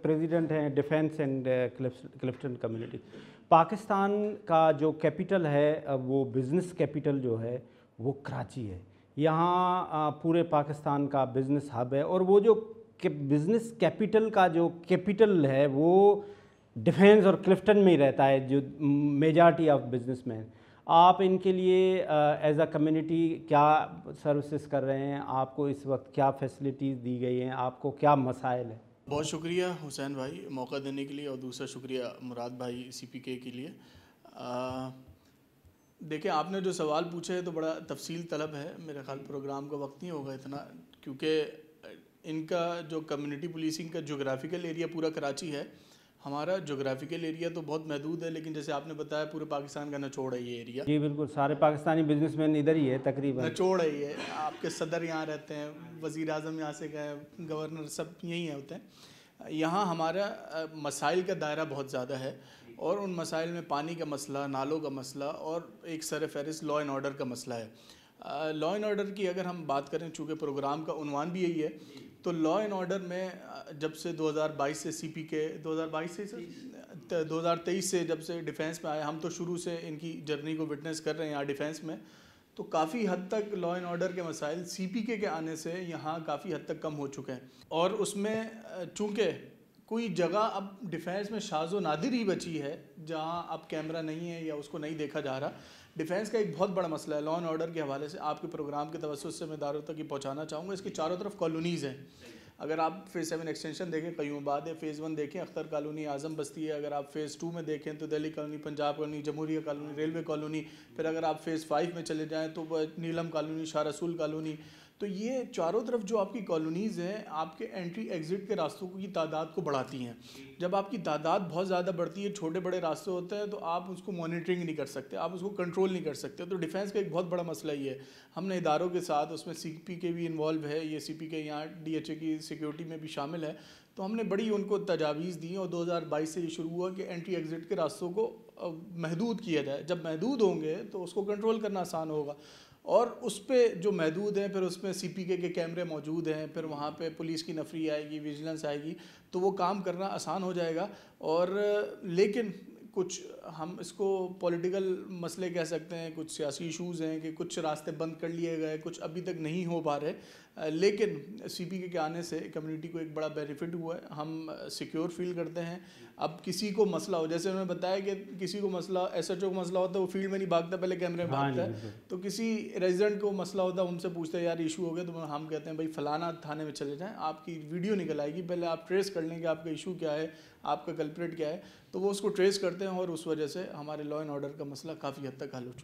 President हैं defence and Clifton community. Pakistan का जो कैपिटल है वो बिज़नेस कैपिटल जो है वो कराची है। यहाँ पूरे पाकिस्तान का बिज़नेस हब है और वो जो बिज़नेस कैपिटल का जो कैपिटल है वो डिफेंस और क्लिफ्टन में ही रहता है, जो मेजॉरिटी ऑफ बिजनेसमैन। आप इनके लिए एज अ कम्युनिटी क्या सर्विसेज कर रहे हैं, आपको इस वक्त क्या फैसिलिटीज़ दी गई हैं, आपको क्या मसाइल है? बहुत शुक्रिया हुसैन भाई मौका देने के लिए, और दूसरा शुक्रिया मुराद भाई CPK के लिए। देखिए, आपने जो सवाल पूछे है तो बड़ा तफसील तलब है। मेरे ख्याल प्रोग्राम का वक्त नहीं होगा इतना, क्योंकि इनका जो कम्युनिटी पुलिसिंग का जोग्राफिकल एरिया पूरा कराची है। हमारा जोग्राफिकल एरिया तो बहुत महदूद है, लेकिन जैसे आपने बताया पूरे पाकिस्तान का निचोड़ है ये एरिया। जी बिल्कुल, सारे पाकिस्तानी बिजनेसमैन इधर ही है तकरीबन। निचोड़ है ये। आपके सदर यहाँ रहते हैं, वज़ीर आज़म यहाँ से गए, गवर्नर सब यहीं होते हैं। यहाँ हमारा मसाइल का दायरा बहुत ज़्यादा है, और उन मसाइल में पानी का मसला, नालों का मसला, और एक सर फहरिस्त लॉ एंड ऑर्डर का मसला है। लॉ एंड ऑर्डर की अगर हम बात करें, चूँकि प्रोग्राम का उन्वान भी यही है, तो लॉ एंड ऑर्डर में जब से 2022 से CPK 2022 से 2023 से जब से डिफेंस में आए, हम तो शुरू से इनकी जर्नी को विटनेस कर रहे हैं यहाँ डिफेंस में, तो काफ़ी हद तक लॉ एंड ऑर्डर के मसाइल CPK के आने से यहाँ काफ़ी हद तक कम हो चुके हैं। और उसमें चूँकि कोई जगह अब डिफेंस में शाज़ो नादिर ही बची है जहाँ अब कैमरा नहीं है या उसको नहीं देखा जा रहा। डिफेंस का एक बहुत बड़ा मसला है लॉ एंड ऑर्डर के हवाले से। आपके प्रोग्राम के तवज्जुह से मैं दारों तक ये पहुँचाना चाहूँगा। इसकी चारों तरफ कॉलोनीज़ हैं। अगर आप फ़ेज़ 7 एक्सटेंशन देखें, क़यूमाबाद है, फ़ेज़ 1 देखें, अख्तर कॉलोनी, आज़म बस्ती है। अगर आप फ़ेज़ 2 में देखें तो दिल्ली कॉलोनी, पंजाब कॉलोनी, जमहूरिया कॉलोनी, रेलवे कॉलोनी। फिर अगर आप फ़ेज़ 5 में चले जाएँ तो नीलम कॉलोनी, शाह रसूल कॉलोनी। तो ये चारों तरफ जो आपकी कॉलोनीज़ हैं, आपके एंट्री एग्ज़िट के रास्तों की तादाद को बढ़ाती हैं। जब आपकी तादाद बहुत ज़्यादा बढ़ती है, छोटे बड़े रास्ते होते हैं, तो आप उसको मॉनिटरिंग नहीं कर सकते, आप उसको कंट्रोल नहीं कर सकते। तो डिफेंस का एक बहुत बड़ा मसला ये है। हमने इदारों के साथ, उसमें CPK भी इन्वॉल्व है, ये CPK यहाँ DHA की सिक्योरिटी में भी शामिल है, तो हमने बड़ी उनको तजावीज़ दी, और 2022 से ये शुरू हुआ कि एंट्री एग्ज़िट के रास्तों को महदूद किया जाए। जब महदूद होंगे तो उसको कंट्रोल करना आसान होगा, और उस पे जो महदूद हैं फिर उसमें CPK के कैमरे मौजूद हैं, फिर वहाँ पे पुलिस की नफरी आएगी, विजिलेंस आएगी, तो वो काम करना आसान हो जाएगा। और लेकिन कुछ हम इसको पॉलिटिकल मसले कह सकते हैं, कुछ सियासी इशूज़ हैं कि कुछ रास्ते बंद कर लिए गए, कुछ अभी तक नहीं हो पा रहे। लेकिन CPK के आने से कम्युनिटी को एक बड़ा बेनिफिट हुआ है, हम सिक्योर फील करते हैं। अब किसी को मसला हो, जैसे उन्होंने बताया कि किसी को मसला SHO को मसला होता है, वो फील्ड में नहीं भागता, पहले कैमरे में भागता है। तो किसी रेजिडेंट को मसला होता है, हमसे पूछते हैं यार इशू हो गया, तो हम कहते हैं भाई फ़लाना थाने में चले जाएँ, आपकी वीडियो निकल आएगी, पहले आप ट्रेस कर लेंगे आपका इशू क्या है, आपका कल्प्रेट क्या है, तो वो उसको ट्रेस करते हैं, और उस वजह से हमारे लॉ एंड ऑर्डर का मसला काफ़ी हद तक हल हो चुका है।